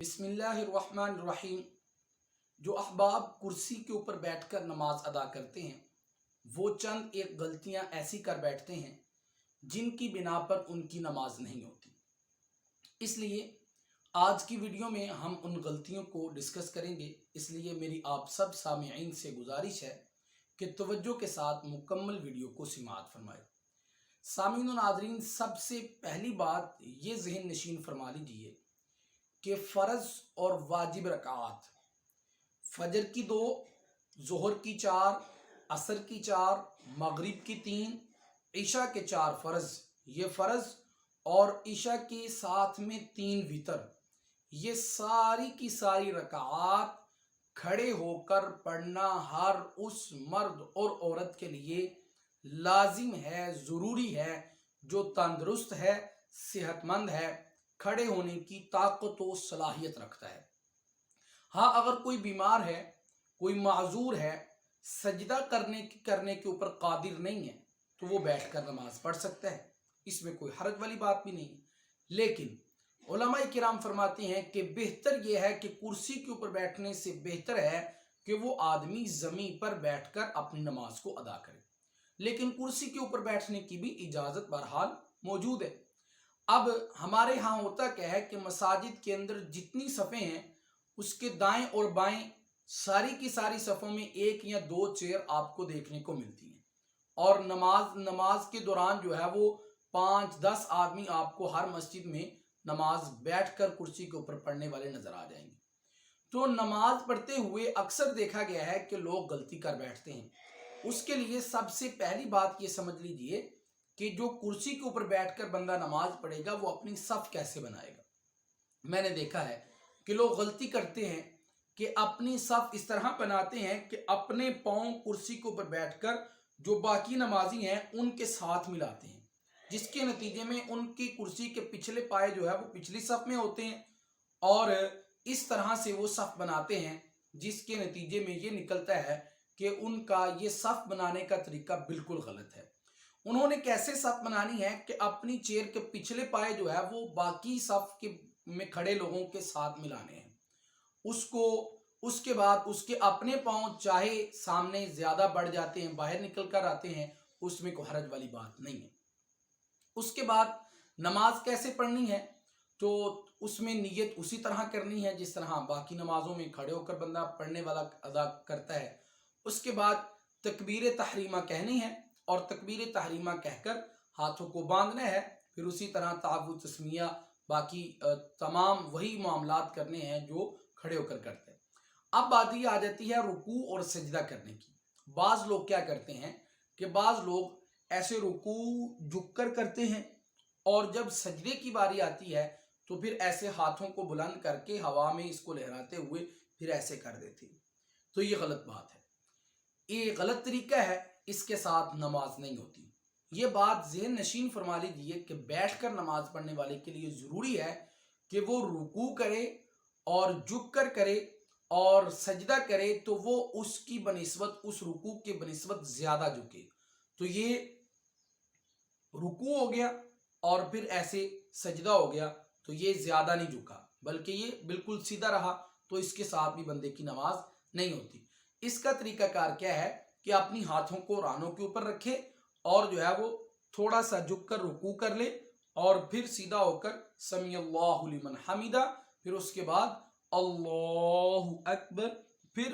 बिस्मिल्लाहिर्रहमानिर्रहीम। जो अहबाब कुर्सी के ऊपर बैठकर नमाज अदा करते हैं वो चंद एक गलतियां ऐसी कर बैठते हैं जिनकी बिना पर उनकी नमाज नहीं होती। इसलिए आज की वीडियो में हम उन गलतियों को डिस्कस करेंगे। इसलिए मेरी आप सब सामीईन से गुजारिश है कि तवज्जो के साथ मुकम्मल वीडियो को समाअत फरमाएं। सामीन और नाज़रीन, सबसे पहली बात ये ज़हन नशीन फरमा लीजिए कि फ़र्ज़ और वाजिब रकात, फजर की 2, ज़ोहर की 4, असर की 4, मगरिब की 3, ईशा के 4 फ़र्ज़, ये फ़र्ज़ और ईशा के साथ में 3 वितर, ये सारी की सारी रकात खड़े होकर पढ़ना हर उस मर्द और औरत के लिए लाजिम है, ज़रूरी है जो तंदुरुस्त है, सेहतमंद है, खड़े होने की ताकत और सलाहियत रखता है। हाँ, अगर कोई बीमार है, कोई माजूर है, सजदा करने के ऊपर कादिर नहीं है तो वो बैठकर नमाज पढ़ सकता है, इसमें कोई हर्ज वाली बात भी नहीं है। लेकिन उलमाए किराम फरमाते हैं कि बेहतर यह है कि कुर्सी के ऊपर बैठने से बेहतर है कि वो आदमी ज़मीन पर बैठकर अपनी नमाज को अदा करे। लेकिन कुर्सी के ऊपर बैठने की भी इजाज़त बहरहाल मौजूद है। अब हमारे यहाँ होता क्या है कि मसाजिद के अंदर जितनी सफ़ें हैं उसके दाएं और बाएं सारी की सारी सफ़ों में 1 या 2 चेयर आपको देखने को मिलती हैं और नमाज के दौरान जो है वो 5-10 आदमी आपको हर मस्जिद में नमाज बैठकर कुर्सी के ऊपर पढ़ने वाले नजर आ जाएंगे। तो नमाज पढ़ते हुए अक्सर देखा गया है कि लोग गलती कर बैठते हैं। उसके लिए सबसे पहली बात ये समझ लीजिए कि जो कुर्सी के ऊपर बैठकर बंदा नमाज पढ़ेगा वो अपनी सफ कैसे बनाएगा। मैंने देखा है कि लोग गलती करते हैं कि अपनी सफ इस तरह बनाते हैं कि अपने पांव कुर्सी के ऊपर बैठकर जो बाकी नमाजी हैं उनके साथ मिलाते हैं, जिसके नतीजे में उनकी कुर्सी के पिछले पाए जो है वो पिछली सफ में होते हैं और इस तरह से वो सफ बनाते हैं, जिसके नतीजे में ये निकलता है कि उनका ये सफ बनाने का तरीका बिल्कुल गलत है। उन्होंने कैसे सफ बनानी है कि अपनी चेयर के पिछले पाए जो है वो बाकी सफ के में खड़े लोगों के साथ मिलाने हैं, उसके बाद उसके अपने पांव चाहे सामने ज्यादा बढ़ जाते हैं, बाहर निकल कर आते हैं, उसमें कोई हरज वाली बात नहीं है। उसके बाद नमाज कैसे पढ़नी है तो उसमें नियत उसी तरह करनी है जिस तरह बाकी नमाजों में खड़े होकर बंदा पढ़ने वाला अदा करता है। उसके बाद तकबीर तहरीमा कहनी है और तकबीर तहरीमा कहकर हाथों को बांधना है। फिर उसी तरह तावुज़ तस्मिया बाकी तमाम वही मामलात करने हैं जो खड़े होकर करते हैं। अब बात ये आ जाती है रुकू और सजदा करने की। बाज़ लोग क्या करते हैं कि बाज़ लोग ऐसे रुकू झुककर करते हैं और जब सजदे की बारी आती है तो फिर ऐसे हाथों को बुलंद करके हवा में इसको लहराते हुए फिर ऐसे कर देते हैं। तो ये गलत बात है, ये गलत तरीका है, इसके साथ नमाज नहीं होती। ये बात ज़हन नशीन फरमा लीजिए कि बैठकर नमाज पढ़ने वाले के लिए ज़रूरी है कि वो रुकू करे और झुक कर करे और सजदा करे तो वो उसकी बनिस्बत उस रुकू के बनिस्बत ज़्यादा झुके। तो ये रुकू हो गया और फिर ऐसे सजदा हो गया तो ये ज़्यादा नहीं झुका बल्कि ये बिल्कुल सीधा रहा, तो इसके साथ भी बंदे की नमाज नहीं होती। इसका तरीकाकार क्या है कि अपनी हाथों को रानों के ऊपर रखे और जो है वो थोड़ा सा झुक कर रुकू कर ले और फिर सीधा होकर समी अल्लाहु लिमन हमीदा, फिर उसके बाद अल्लाहु अकबर, फिर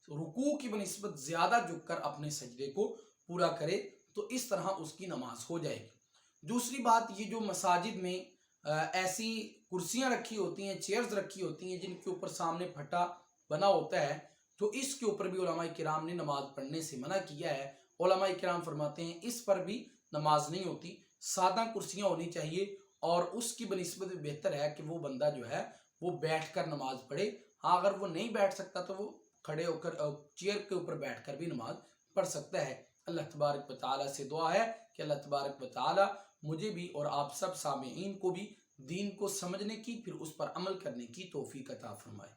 रुकू की बनिस्बत ज़्यादा झुक कर अपने सजदे को पूरा करे, तो इस तरह उसकी नमाज हो जाएगी। दूसरी बात, ये जो मसाजिद में ऐसी कुर्सियां रखी होती हैं, चेयर्स रखी होती हैं जिनके ऊपर सामने फटा बना होता है, तो इसके ऊपर भी उलमाए किराम ने नमाज पढ़ने से मना किया है। उलमाए किराम फरमाते हैं इस पर भी नमाज नहीं होती, सादा कुर्सियां होनी चाहिए और उसकी बनिस्बत बेहतर है कि वो बंदा जो है वो बैठकर नमाज पढ़े। हाँ, अगर वो नहीं बैठ सकता तो वो खड़े होकर चेयर के ऊपर बैठकर भी नमाज पढ़ सकता है। अल्लाह तबारक व तआला से दुआ है कि अल्लाह तबारक व तआला मुझे भी और आप सब सामीईन को भी दीन को समझने की फिर उस पर अमल करने की तौफीक अता फरमाए।